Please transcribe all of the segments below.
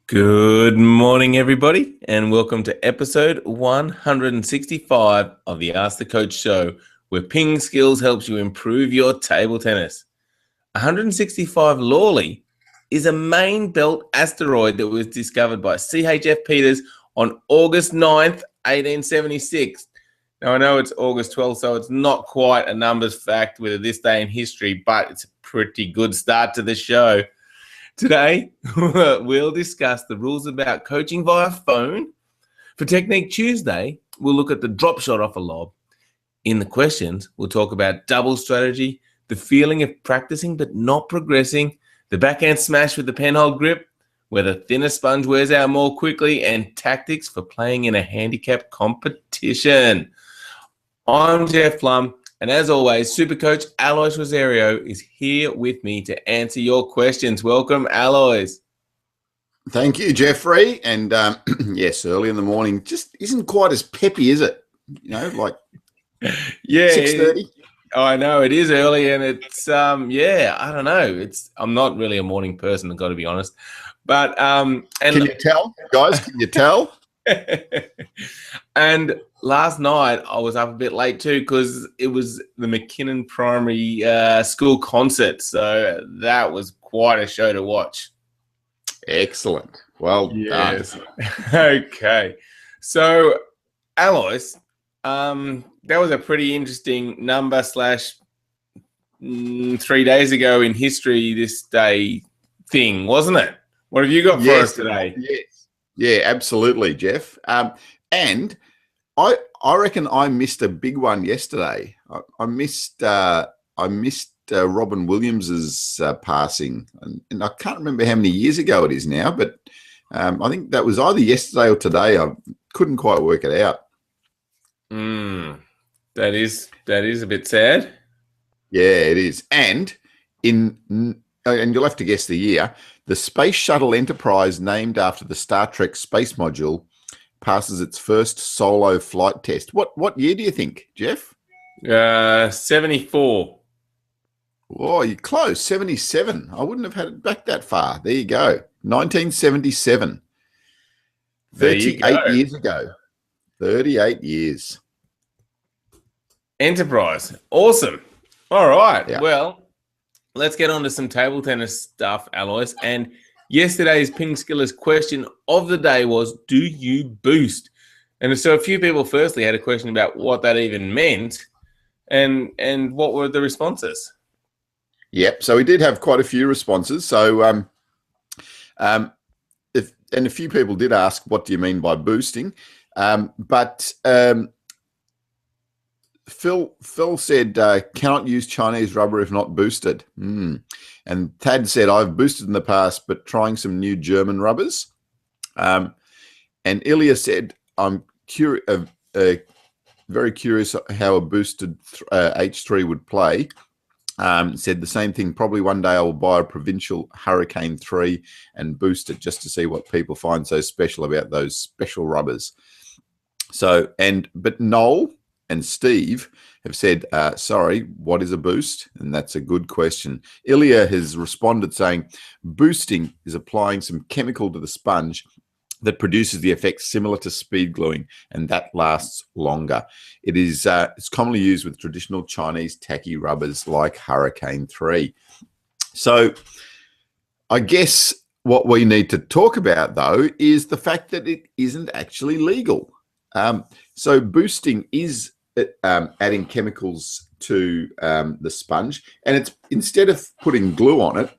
Good morning, everybody, and welcome to episode 165 of the Ask the Coach show, where PingSkills helps you improve your table tennis. 165 Lawley is a main belt asteroid that was discovered by C.H.F. Peters on August 9th, 1876. Now, I know it's August 12th, so it's not quite a numbers fact with this day in history, but it's a pretty good start to the show. Today, we'll discuss the rules about coaching via phone. For Technique Tuesday, we'll look at the drop shot off a lob. In the questions, we'll talk about double strategy, the feeling of practicing but not progressing, the backhand smash with the penhold grip, whether thinner sponge wears out more quickly, and tactics for playing in a handicap competition. I'm Jeff Plum. And as always, Super Coach Alois Rosario is here with me to answer your questions. Welcome, Alois. Thank you, Jeffrey. And yes, early in the morning just isn't quite as peppy, is it? You know, like 6:30. I know it is early, and it's I don't know. I'm not really a morning person, I've got to be honest. But and can you tell, guys? Can you tell? And last night I was up a bit late too because it was the McKinnon Primary School concert, so that was quite a show to watch. Excellent. Well done. Okay, so Alois, that was a pretty interesting number / 3 days ago in history this day thing, wasn't it? What have you got for us today? Yes. Yeah, absolutely, Jeff. And I reckon I missed a big one yesterday. I missed Robin Williams's passing, and I can't remember how many years ago it is now, but I think that was either yesterday or today. I couldn't quite work it out. That is a bit sad. Yeah, it is. And you'll have to guess the year. The Space Shuttle Enterprise, named after the Star Trek space module, passes its first solo flight test. What year do you think, Jeff? 74. Oh, you're close. 77. I wouldn't have had it back that far. There you go. 1977. 38 years ago. 38 years. Enterprise. Awesome. All right. Yeah. Well, let's get on to some table tennis stuff, Alois. And yesterday's PingSkills question of the day was, do you boost? And so a few people firstly had a question about what that even meant and what were the responses? Yep. So we did have quite a few responses. So a few people did ask, what do you mean by boosting? But Phil said, cannot use Chinese rubber if not boosted. And Thad said, I've boosted in the past, but trying some new German rubbers. And Ilya said, I'm very curious how a boosted H3 would play. Said the same thing, probably one day I will buy a Provincial Hurricane 3 and boost it just to see what people find so special about those special rubbers. So, but Noel and Steve have said, sorry, what is a boost? And that's a good question. Ilya has responded saying, boosting is applying some chemical to the sponge that produces the effect similar to speed gluing, and that lasts longer. It's commonly used with traditional Chinese tacky rubbers like Hurricane 3. So I guess what we need to talk about, though, is the fact that it isn't actually legal. So boosting is adding chemicals to the sponge, and it's instead of putting glue on it,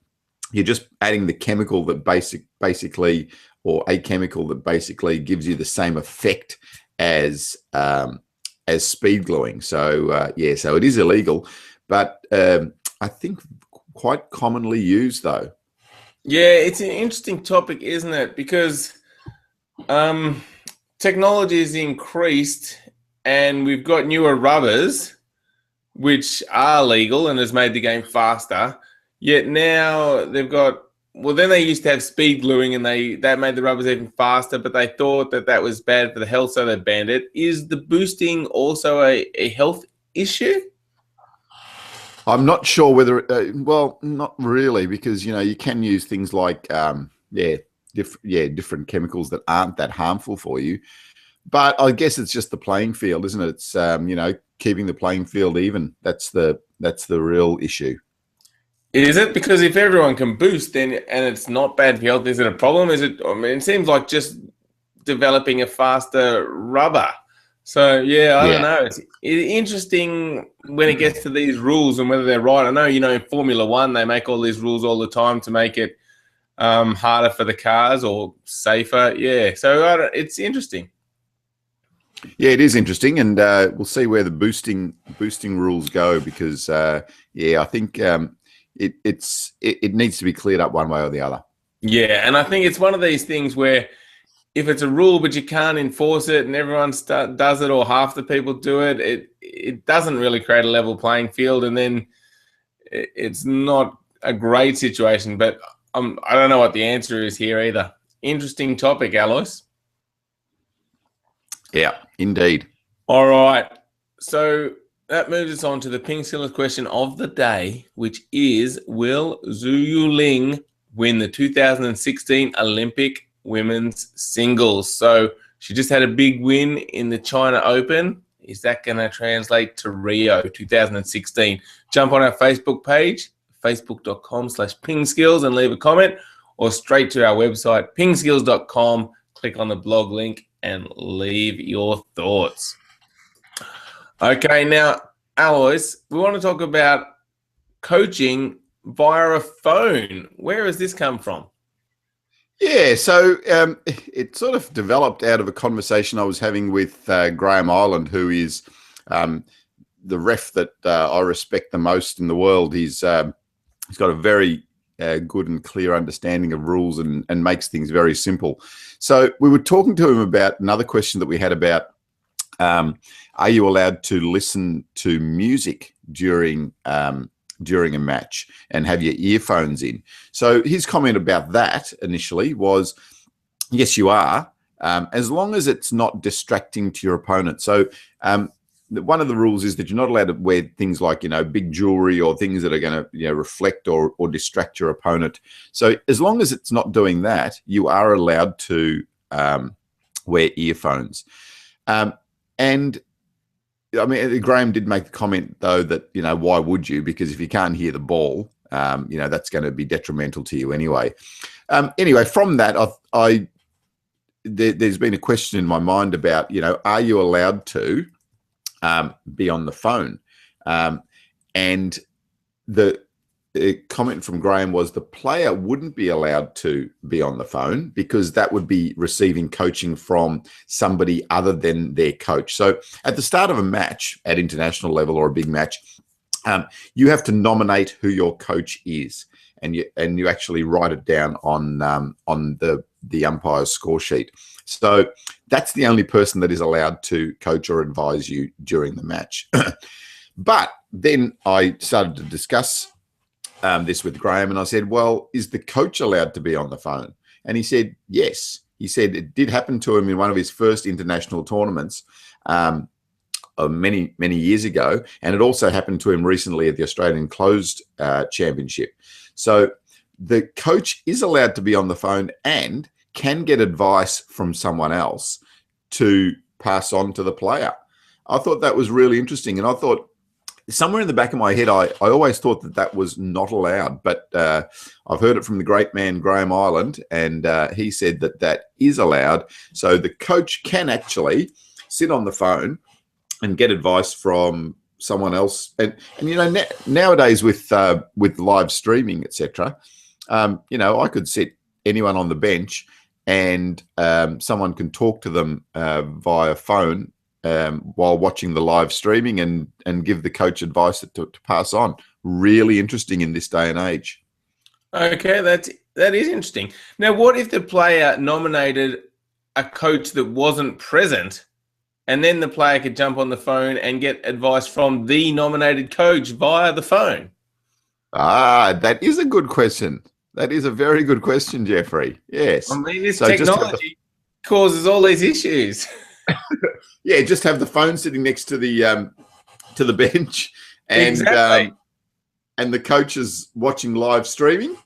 you're just adding the chemical that basically, or a chemical that basically gives you the same effect as speed gluing. So so it is illegal, but I think quite commonly used though. Yeah, it's an interesting topic, isn't it? Because technology has increased and we've got newer rubbers which are legal and has made the game faster. Yet now they've got, well, then they used to have speed gluing and that made the rubbers even faster, but they thought that was bad for the health, so they banned it. Is the boosting also a health issue? I'm not sure whether, well, not really, because, you know, you can use things like, different chemicals that aren't that harmful for you. But I guess it's just the playing field, isn't it? It's keeping the playing field even. That's the real issue. Is it because if everyone can boost, then and it's not bad for health, is it a problem? Is it? I mean, it seems like just developing a faster rubber. So yeah, I don't know. It's interesting when it gets to these rules and whether they're right. I know in Formula One they make all these rules all the time to make it harder for the cars or safer. Yeah, so it's interesting. Yeah, it is interesting, and we'll see where the boosting rules go because I think it needs to be cleared up one way or the other. Yeah, and I think it's one of these things where if it's a rule but you can't enforce it and everyone does it or half the people do it, it doesn't really create a level playing field, and then it's not a great situation. But I don't know what the answer is here either. Interesting topic, Alois. Yeah, indeed. All right. So that moves us on to the PingSkills question of the day, which is, will Zhu Ling win the 2016 Olympic women's singles? So she just had a big win in the China Open. Is that going to translate to Rio 2016? Jump on our Facebook page, facebook.com/PingSkills, and leave a comment, or straight to our website, pingskills.com. Click on the blog link and leave your thoughts. Okay, now, Alois, we want to talk about coaching via a phone. Where has this come from? Yeah, so it sort of developed out of a conversation I was having with Graham Ireland, who is the ref that I respect the most in the world. He's got a very good and clear understanding of rules and makes things very simple. So we were talking to him about another question that we had about, are you allowed to listen to music during a match and have your earphones in? So his comment about that initially was, yes, you are, as long as it's not distracting to your opponent. So one of the rules is that you're not allowed to wear things like, big jewelry or things that are going to, reflect or distract your opponent. So as long as it's not doing that, you are allowed to wear earphones. And I mean, Graham did make the comment though that, why would you? Because if you can't hear the ball, that's going to be detrimental to you anyway. Anyway, from that, there's been a question in my mind about, are you allowed to be on the phone? And the comment from Graham was the player wouldn't be allowed to be on the phone because that would be receiving coaching from somebody other than their coach. So at the start of a match at international level or a big match, you have to nominate who your coach is, and you actually write it down on the umpire's score sheet. So that's the only person that is allowed to coach or advise you during the match. But then I started to discuss this with Graham, and I said, well, is the coach allowed to be on the phone? And he said, yes. He said it did happen to him in one of his first international tournaments many, many years ago. And it also happened to him recently at the Australian Closed Championship. So the coach is allowed to be on the phone and can get advice from someone else to pass on to the player. I thought that was really interesting. And I thought, somewhere in the back of my head, I always thought that was not allowed, but I've heard it from the great man, Graham Ireland, and he said that is allowed. So the coach can actually sit on the phone and get advice from someone else. And nowadays with live streaming, etc., I could sit anyone on the bench and someone can talk to them via phone while watching the live streaming and give the coach advice to pass on. Really interesting in this day and age. Okay, that is interesting. Now, what if the player nominated a coach that wasn't present, and then the player could jump on the phone and get advice from the nominated coach via the phone? That is a good question. That is a very good question, Jeffrey. Yes. I mean, this technology causes all these issues. Yeah, just have the phone sitting next to the bench, and Exactly. And the coach is watching live streaming.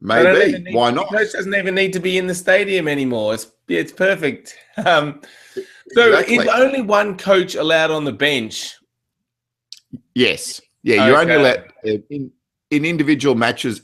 Maybe. Why The not? coach doesn't even need to be in the stadium anymore. It's perfect. So is Exactly. only one coach allowed on the bench? Yes. Yeah, you're only Okay. allowed in individual matches,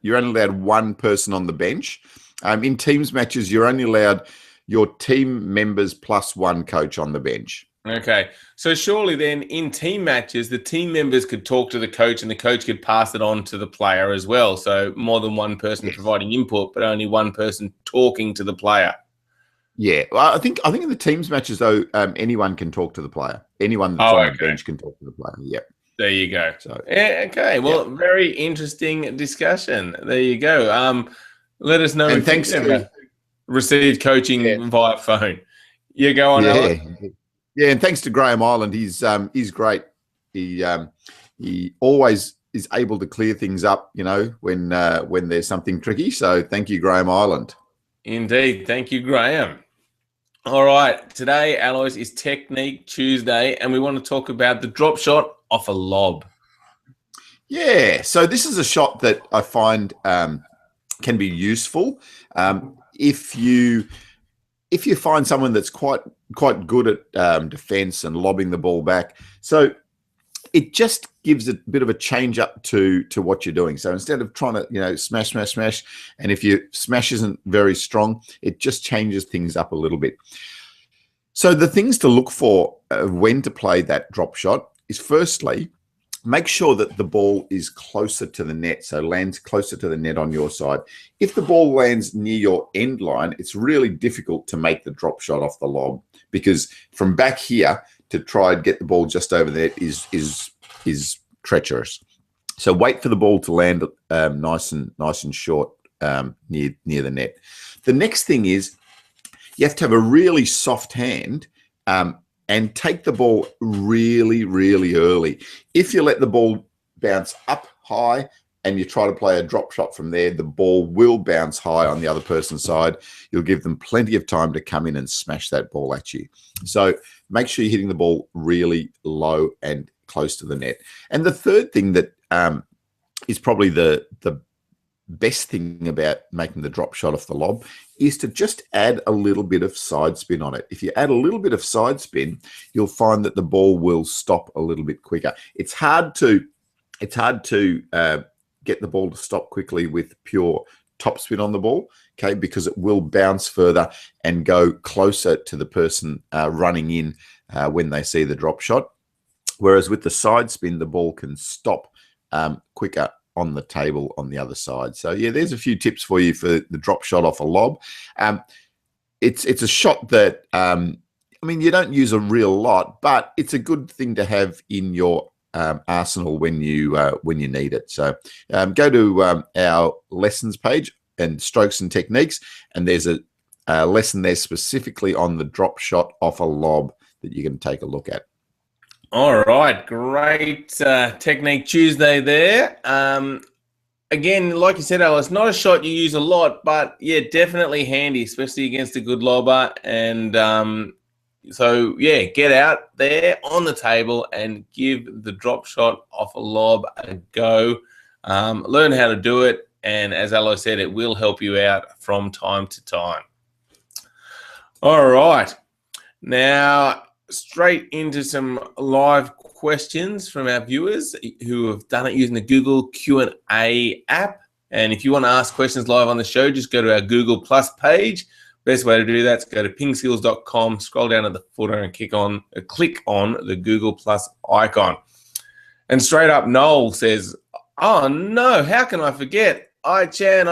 you're only allowed one person on the bench. In teams matches, you're only allowed your team members plus one coach on the bench. Okay. So surely then in team matches, the team members could talk to the coach and the coach could pass it on to the player as well. So more than one person Yes. providing input, but only one person talking to the player. Yeah, well, I think in the teams matches though, anyone can talk to the player. Anyone that's Oh, on the okay. bench can talk to the player. Yep. There you go. So Yeah, okay. yeah, Well, very interesting discussion. There you go. Let us know and if you've thanks to ever received yeah, coaching via phone. You go on, Alice. yeah, yeah, and thanks to Graham Ireland, he's great. He always is able to clear things up, when there's something tricky. So thank you, Graham Ireland. Indeed. Thank you, Graham. All right. Today, Alois, is Technique Tuesday, and we want to talk about the drop shot off a lob. Yeah, so this is a shot that I find can be useful if you find someone that's quite good at defense and lobbing the ball back. So it just gives a bit of a change up to what you're doing. So instead of trying to smash, and if your smash isn't very strong, it just changes things up a little bit. So the things to look for when to play that drop shot is, firstly, make sure that the ball is closer to the net, so lands closer to the net on your side. If the ball lands near your end line, it's really difficult to make the drop shot off the lob, because from back here to try and get the ball just over the net is treacherous. So wait for the ball to land nice and short near the net. The next thing is you have to have a really soft hand and take the ball really, really early. If you let the ball bounce up high and you try to play a drop shot from there, the ball will bounce high on the other person's side. You'll give them plenty of time to come in and smash that ball at you. So make sure you're hitting the ball really low and close to the net. And the third thing that is probably the best thing about making the drop shot off the lob is to just add a little bit of side spin on it. If you add a little bit of side spin, you'll find that the ball will stop a little bit quicker. It's hard to get the ball to stop quickly with pure topspin on the ball, okay, because it will bounce further and go closer to the person running in when they see the drop shot. Whereas with the side spin, the ball can stop quicker on the table on the other side. So yeah, there's a few tips for you for the drop shot off a lob. It's a shot that you don't use a real lot, but it's a good thing to have in your arsenal when you need it. So go to our lessons page and strokes and techniques, and there's a lesson there specifically on the drop shot off a lob that you can take a look at. All right, great Technique Tuesday there. Again, like you said, Alice, not a shot you use a lot, but yeah, definitely handy, especially against a good lobber. And so yeah, get out there on the table and give the drop shot off a lob a go. Learn how to do it, and as Alice said, it will help you out from time to time. All right, now straight into some live questions from our viewers who have done it using the Google Q&A app. And if you want to ask questions live on the show, just go to our Google Plus page. Best way to do that is go to pingskills.com, scroll down to the footer and click on the Google Plus icon. And straight up, Noel says, oh no, how can I forget? I-Chan.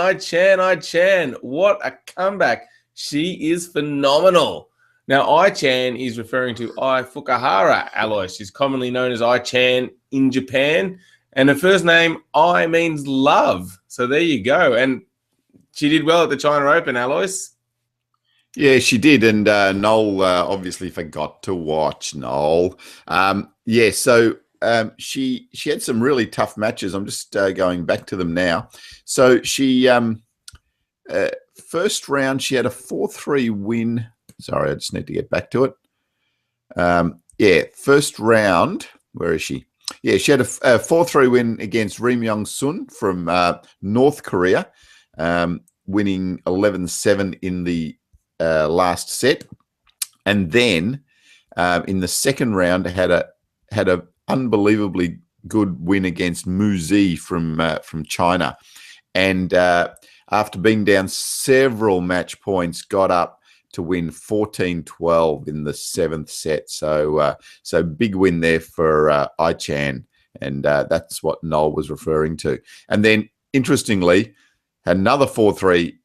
What a comeback. She is phenomenal. Now, I-Chan is referring to Ai Fukuhara Alois. She's commonly known as I-Chan in Japan. And her first name, I, means love. So there you go. And she did well at the China Open, Alois. Yeah, she did. And Noel obviously forgot to watch, Noel. So she had some really tough matches. I'm just going back to them now. So she, first round, she had a 4-3 win. Sorry, I just need to get back to it. First round, where is she? Yeah, she had a 4-3 win against Rim Young Sun from North Korea. winning 11-7 in the last set. And then in the second round, had a unbelievably good win against Mu Zi from China. And after being down several match points, got up to win 14-12 in the seventh set. So big win there for Ai Chan. And that's what Noel was referring to. And then, interestingly, another 4-3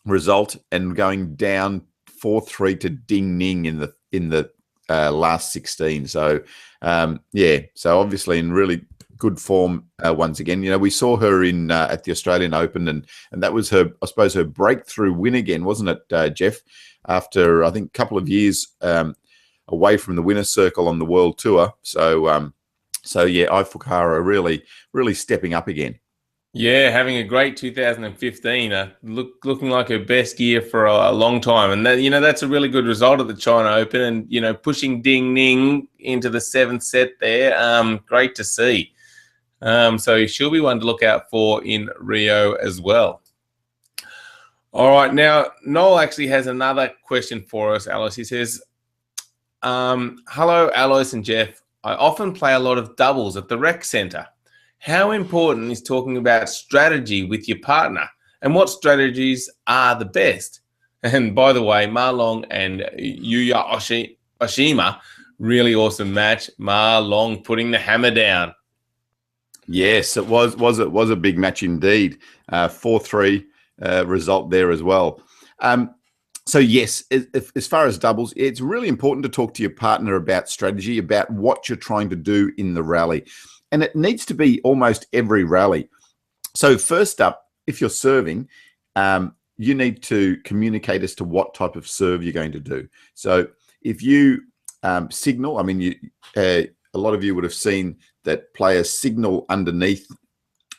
result and going down 4-3 to Ding Ning in the last 16. So so obviously in really good form once again. We saw her in at the Australian Open, and that was her, I suppose, her breakthrough win again, wasn't it, Jeff? After I think a couple of years away from the winner's circle on the world tour. So Ai Fukuhara really stepping up again. Yeah, having a great 2015, looking like her best year for a long time, and that's a really good result at the China Open, and pushing Ding Ning into the seventh set there. Great to see. So she'll be one to look out for in Rio as well. All right, now Noel actually has another question for us, Alois. He says, "Hello, Alois and Jeff. I often play a lot of doubles at the rec centre. How important is talking about strategy with your partner, and what strategies are the best?" And by the way, Ma Long and Yuya Oshima, really awesome match. Ma Long putting the hammer down. Yes, it was a big match indeed. 4-3 result there as well. So yes, as far as doubles, it's really important to talk to your partner about strategy, about what you're trying to do in the rally. And it needs to be almost every rally. So first up, if you're serving, you need to communicate as to what type of serve you're going to do. So if you signal, I mean, a lot of you would have seen that players signal underneath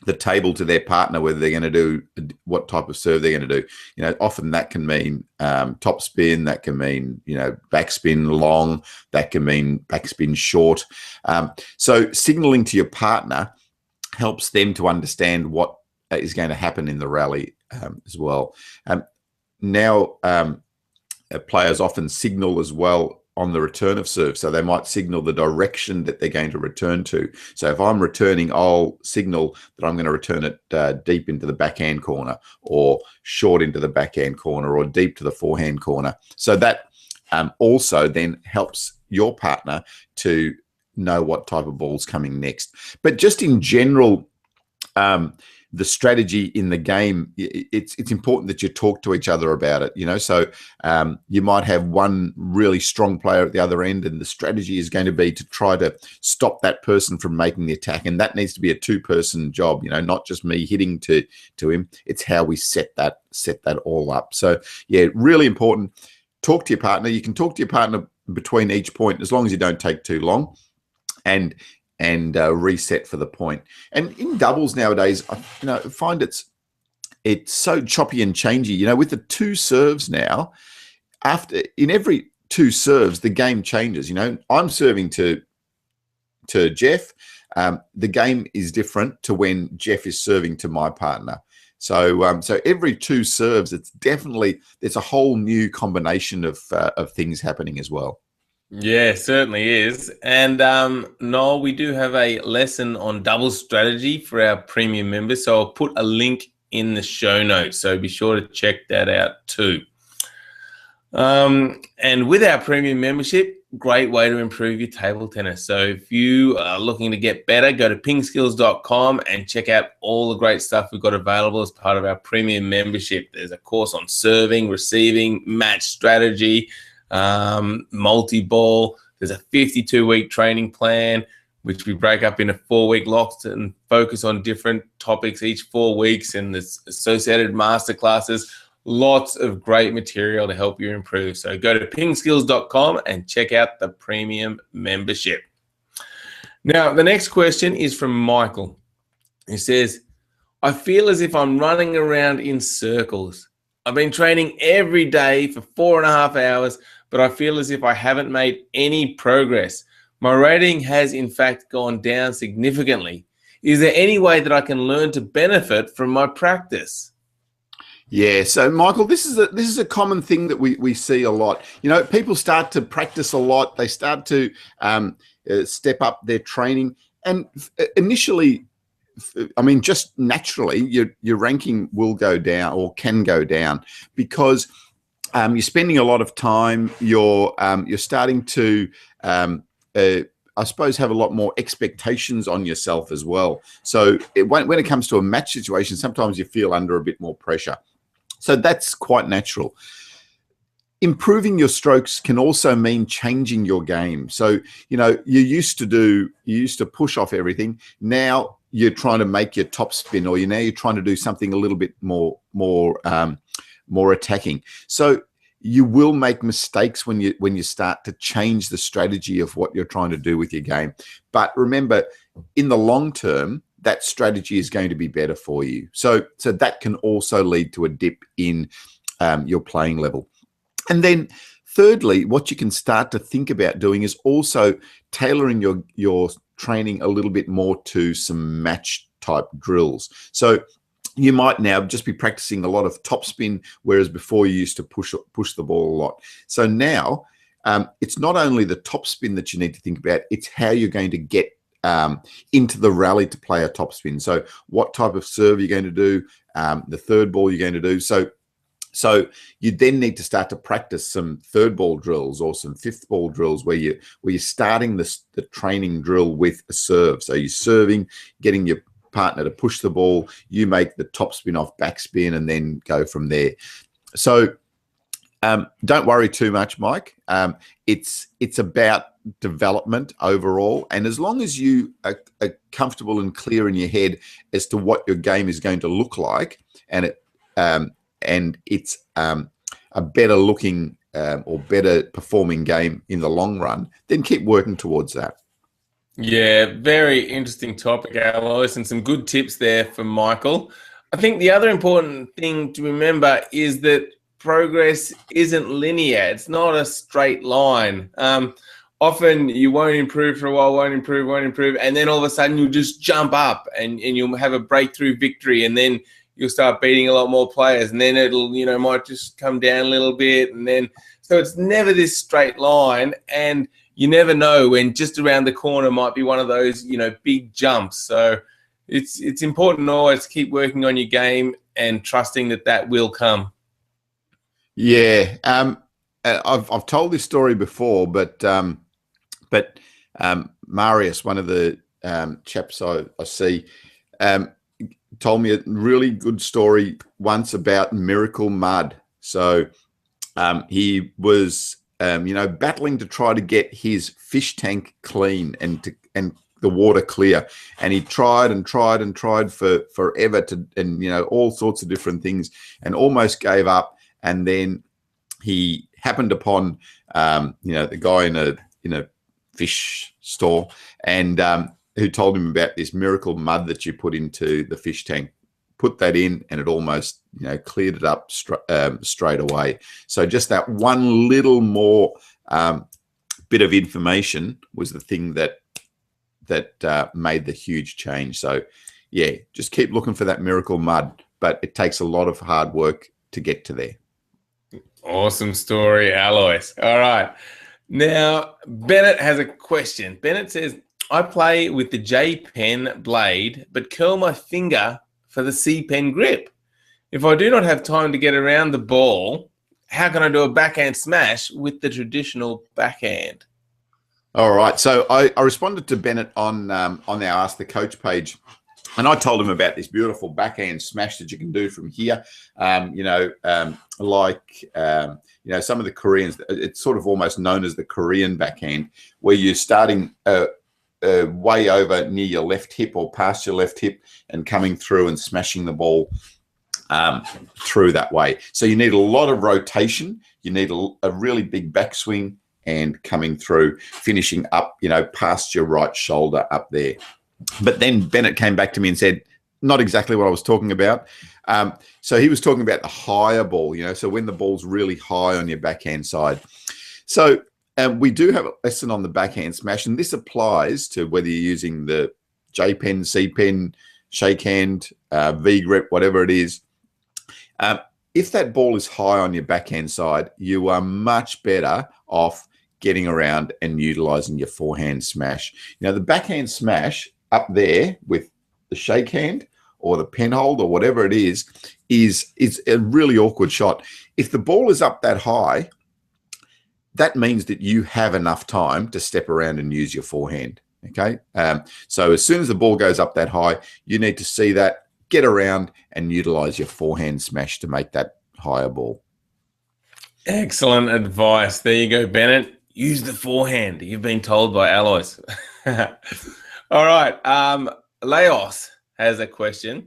the table to their partner whether they're going to do what type of serve they're going to do. Often that can mean top spin, that can mean backspin long, that can mean backspin short. So signaling to your partner helps them to understand what is going to happen in the rally as well. Now players often signal as well on the return of serve. So they might signal the direction that they're going to return to. So if I'm returning, I'll signal that I'm going to return it deep into the backhand corner, or short into the backhand corner, or deep to the forehand corner. So that also then helps your partner to know what type of ball's coming next. But just in general, the strategy in the game, it's important that you talk to each other about it, so you might have one really strong player at the other end, and the strategy is going to be to try to stop that person from making the attack, and that needs to be a two-person job, not just me hitting to him. It's how we set that all up. So yeah, really important. Talk to your partner. You can talk to your partner between each point, as long as you don't take too long, and reset for the point. And in doubles nowadays, I find it's so choppy and changey. With the two serves now, in every two serves, the game changes. I'm serving to Jeff. The game is different to when Jeff is serving to my partner. So every two serves, there's a whole new combination of things happening as well. Yeah, certainly is. And Noel, we do have a lesson on double strategy for our premium members. So I'll put a link in the show notes. So be sure to check that out too. And with our premium membership, great way to improve your table tennis. So if you are looking to get better, go to PingSkills.com and check out all the great stuff we've got available as part of our premium membership. There's a course on serving, receiving, match strategy, multi-ball. There's a 52-week training plan, which we break up into 4-week blocks and focus on different topics each 4 weeks, and there's associated masterclasses. Lots of great material to help you improve. So go to pingskills.com and check out the premium membership. Now, the next question is from Michael. He says, I feel as if I'm running around in circles. I've been training every day for 4.5 hours, but I feel as if I haven't made any progress. My rating has in fact gone down significantly. Is there any way that I can learn to benefit from my practice? Yeah, so Michael, this is a common thing that we see a lot. People start to practice a lot. They start to step up their training, and initially, I mean, just naturally, your ranking will go down or can go down because you're spending a lot of time. You're starting to I suppose, have a lot more expectations on yourself as well. So when it comes to a match situation, sometimes you feel under a bit more pressure. So that's quite natural. Improving your strokes can also mean changing your game. So, you used to push off everything. Now you're trying to make your top spin, or you're trying to do something a little bit more attacking. So you will make mistakes when you start to change the strategy of what you're trying to do with your game. But remember, in the long term, that strategy is going to be better for you. So that can also lead to a dip in your playing level. And then thirdly, what you can start to think about doing is also tailoring your training a little bit more to some match type drills. So you might now just be practicing a lot of topspin, whereas before you used to push the ball a lot. So now it's not only the topspin that you need to think about, it's how you're going to get into the rally to play a topspin. So what type of serve you're going to do, the third ball you're going to do. So you then need to start to practice some third ball drills or some fifth ball drills where you're starting the training drill with a serve. So you're serving, getting your partner to push the ball, you make the top spin off backspin, and then go from there. So don't worry too much, Mike. It's about development overall, and as long as you are comfortable and clear in your head as to what your game is going to look like, and it's a better looking or better performing game in the long run, then keep working towards that. Yeah, very interesting topic, Alois, and some good tips there from Michael. I think the other important thing to remember is that progress isn't linear. It's not a straight line. Often you won't improve for a while, won't improve, and then all of a sudden you'll just jump up and you'll have a breakthrough victory, and then you'll start beating a lot more players, and then it'll, might just come down a little bit, and then, so it's never this straight line, and you never know when just around the corner might be one of those, big jumps. So it's important always to keep working on your game and trusting that will come. Yeah, I've told this story before, but Marius, one of the chaps I see, told me a really good story once about miracle mud. So he was battling to try to get his fish tank clean and the water clear, and he tried for forever and all sorts of different things, and almost gave up. And then he happened upon the guy in a fish store, and who told him about this miracle mud that you put into the fish tank. Put that in, and it almost cleared it up straight away. So just that one little more bit of information was the thing that made the huge change. So yeah, just keep looking for that miracle mud, but it takes a lot of hard work to get to there. Awesome story, Alois. All right. Now, Bennett has a question. Bennett says, I play with the J pen blade, but curl my finger for the C pen grip. If I do not have time to get around the ball, how can I do a backhand smash with the traditional backhand? All right. So I responded to Bennett on our Ask the Coach page, and I told him about this beautiful backhand smash that you can do from here. Some of the Koreans, it's sort of almost known as the Korean backhand, where you're starting way over near your left hip or past your left hip and coming through and smashing the ball through that way. So you need a lot of rotation. You need a really big backswing and coming through, finishing up, past your right shoulder up there. But then Bennett came back to me and said, not exactly what I was talking about. So he was talking about the higher ball, so when the ball's really high on your backhand side. So we do have a lesson on the backhand smash, and this applies to whether you're using the J pen, C pen, shake hand, V grip, whatever it is. if that ball is high on your backhand side, you are much better off getting around and utilizing your forehand smash. The backhand smash up there with the shake hand or the pen hold or whatever it is a really awkward shot. If the ball is up that high, that means that you have enough time to step around and use your forehand. Okay. So as soon as the ball goes up that high, you need to see that, get around and utilize your forehand smash to make that higher ball. Excellent advice. There you go, Bennett. Use the forehand. You've been told by Alois. All right. Laos has a question.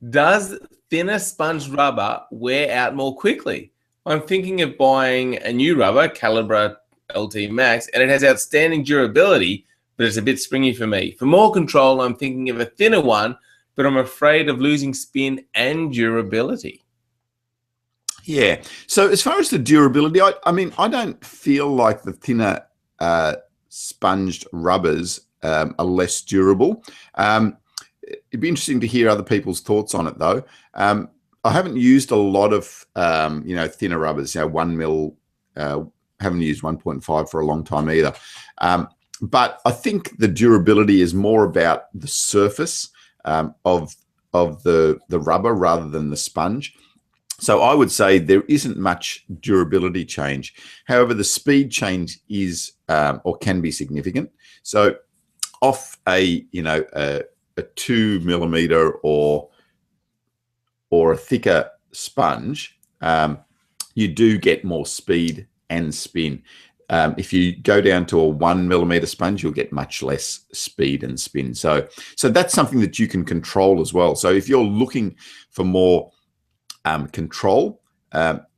Does thinner sponge rubber wear out more quickly? I'm thinking of buying a new rubber, Calibra LT Max, and it has outstanding durability, but it's a bit springy for me. For more control, I'm thinking of a thinner one, but I'm afraid of losing spin and durability. Yeah. So as far as the durability, I mean, I don't feel like the thinner sponged rubbers are less durable. It'd be interesting to hear other people's thoughts on it, though. I haven't used a lot of, thinner rubbers, 1 mil, haven't used 1.5 for a long time either. But I think the durability is more about the surface of the rubber rather than the sponge. So I would say there isn't much durability change. However, the speed change is or can be significant. So off a 2 millimeter or a thicker sponge, you do get more speed and spin. If you go down to a 1 millimeter sponge, you'll get much less speed and spin. So that's something that you can control as well. So if you're looking for more control,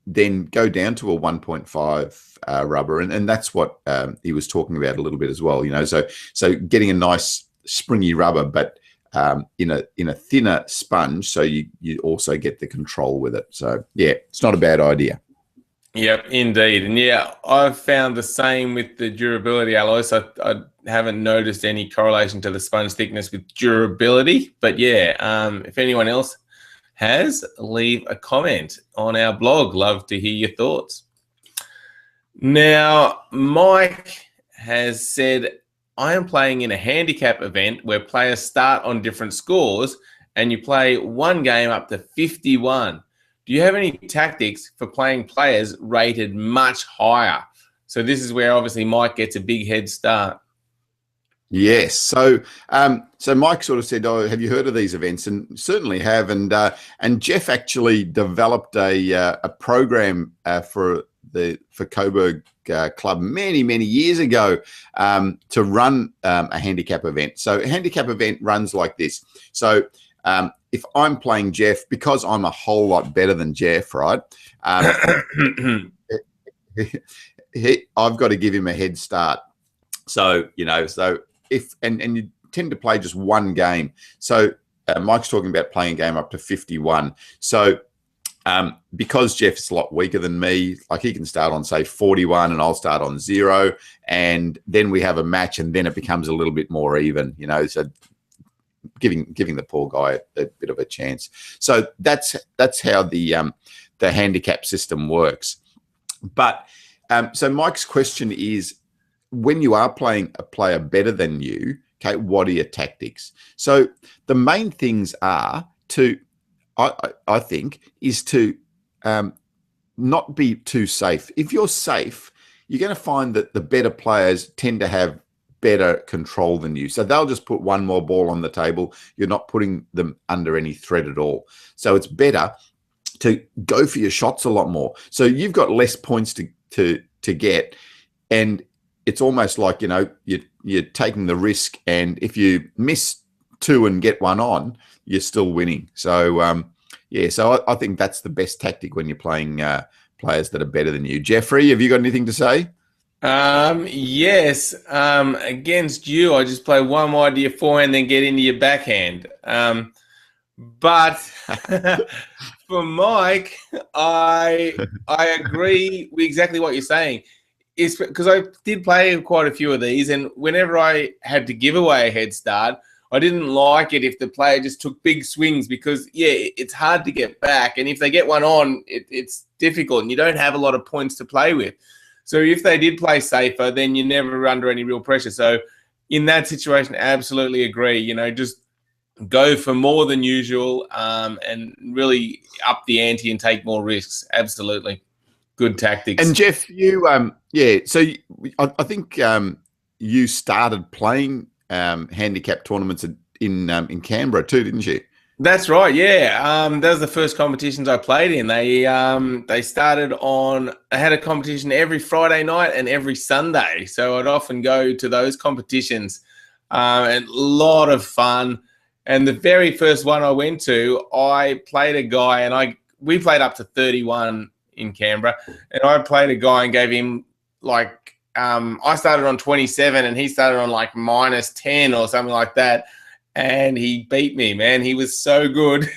then go down to a 1.5 rubber, and that's what he was talking about a little bit as well. So getting a nice springy rubber, but in a thinner sponge, so you also get the control with it. So yeah, it's not a bad idea. Yep, indeed. And yeah, I've found the same with the durability, Alois. I haven't noticed any correlation to the sponge thickness with durability. But yeah, if anyone else has, leave a comment on our blog. Love to hear your thoughts. Now, Mike has said, I am playing in a handicap event where players start on different scores and you play one game up to 51. Do you have any tactics for playing players rated much higher? So this is where obviously Mike gets a big head start. Yes. So Mike sort of said, "Oh, have you heard of these events?" And certainly have. And Jeff actually developed a program for Coburg Club many years ago to run a handicap event. So a handicap event runs like this. So if I'm playing Jeff, because I'm a whole lot better than Jeff, right? I've got to give him a head start. So if you tend to play just one game. So Mike's talking about playing a game up to 51. So because Jeff's a lot weaker than me, like he can start on say 41 and I'll start on 0, and then we have a match, and then it becomes a little bit more even. So giving the poor guy a bit of a chance. So that's how the handicap system works. But so Mike's question is, when you are playing a player better than you, okay, what are your tactics? So the main things are I think, is to not be too safe. If you're safe, you're going to find that the better players tend to have better control than you. So they'll just put one more ball on the table. You're not putting them under any threat at all. So it's better to go for your shots a lot more. So you've got less points to get, and it's almost like you're taking the risk. And if you miss 2 and get 1 on, you're still winning. So so I think that's the best tactic when you're playing players that are better than you. Jeffrey, have you got anything to say? Yes. Against you, I just play one wide to your forehand, then get into your backhand. But for Mike, I agree with exactly what you're saying. It's because I did play quite a few of these, and whenever I had to give away a head start, I didn't like it if the player just took big swings because, yeah, it's hard to get back. And if they get one on, it's difficult and you don't have a lot of points to play with. So if they did play safer, then you're never under any real pressure. So in that situation, absolutely agree. Just go for more than usual and really up the ante and take more risks. Absolutely. Good tactics. And Jeff, I think you started playing handicap tournaments in Canberra too, didn't you? That's right. Yeah, that was the first competitions I played in. They started on. I had a competition every Friday night and every Sunday, so I'd often go to those competitions, and a lot of fun. And the very first one I went to, I played a guy, and we played up to 31 in Canberra, and I played a guy and gave him I started on 27 and he started on like -10 or something like that. And he beat me, man. He was so good.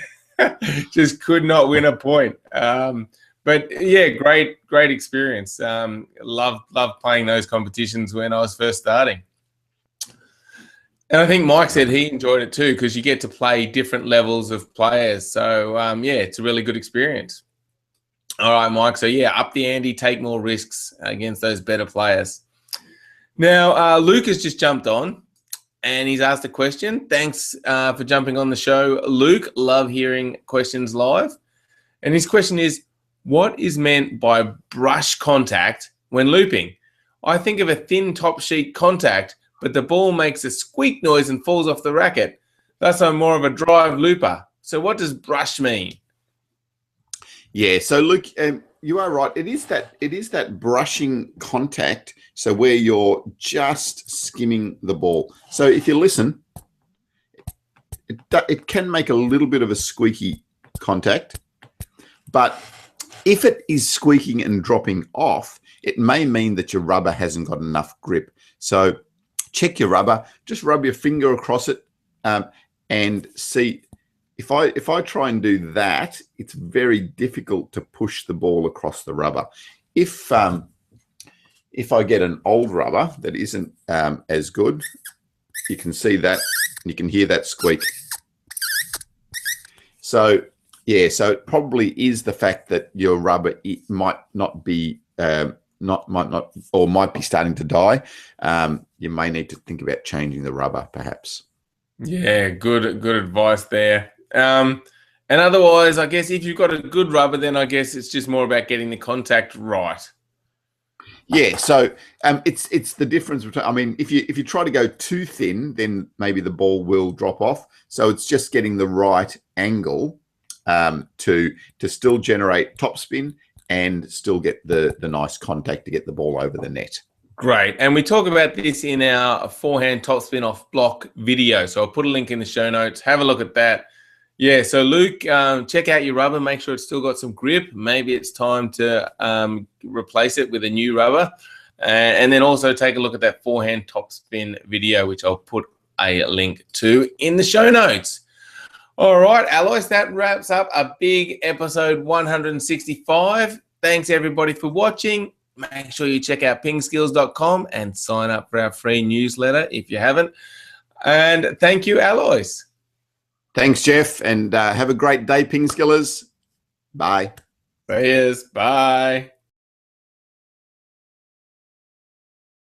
Just could not win a point. But yeah, great experience. Loved playing those competitions when I was first starting. And I think Mike said he enjoyed it too because you get to play different levels of players. So yeah, it's a really good experience. All right, Mike. So yeah, up the ante, take more risks against those better players. Now, Luke has just jumped on and he's asked a question. Thanks for jumping on the show, Luke. Love hearing questions live. And his question is, what is meant by brush contact when looping? I think of a thin top sheet contact, but the ball makes a squeak noise and falls off the racket. Thus, I'm more of a drive looper. So what does brush mean? Yeah, so Luke, you are right. It is that brushing contact. So where you're just skimming the ball. So if you listen, it can make a little bit of a squeaky contact, but if it is squeaking and dropping off, it may mean that your rubber hasn't got enough grip. So check your rubber. Just rub your finger across it and see. If I try and do that, it's very difficult to push the ball across the rubber. If I get an old rubber that isn't as good, you can see that, you can hear that squeak. So yeah, so it probably is the fact that your rubber might not be might be starting to die. You may need to think about changing the rubber, perhaps. Yeah, good advice there. And otherwise, I guess if you've got a good rubber, then I guess it's just more about getting the contact right. Yeah, so it's the difference between. I mean, if you try to go too thin, then maybe the ball will drop off. So it's just getting the right angle to still generate topspin and still get the nice contact to get the ball over the net. Great. And we talk about this in our forehand topspin off block video. So I'll put a link in the show notes. Have a look at that. Yeah, so Luke, check out your rubber. Make sure it's still got some grip. Maybe it's time to replace it with a new rubber. And then also take a look at that forehand topspin video, which I'll put a link to in the show notes. All right, Alois, that wraps up a big episode 165. Thanks, everybody, for watching. Make sure you check out pingskills.com and sign up for our free newsletter if you haven't. And thank you, Alois. Thanks, Jeff, and have a great day, PingSkillers. Bye. There he is. Bye.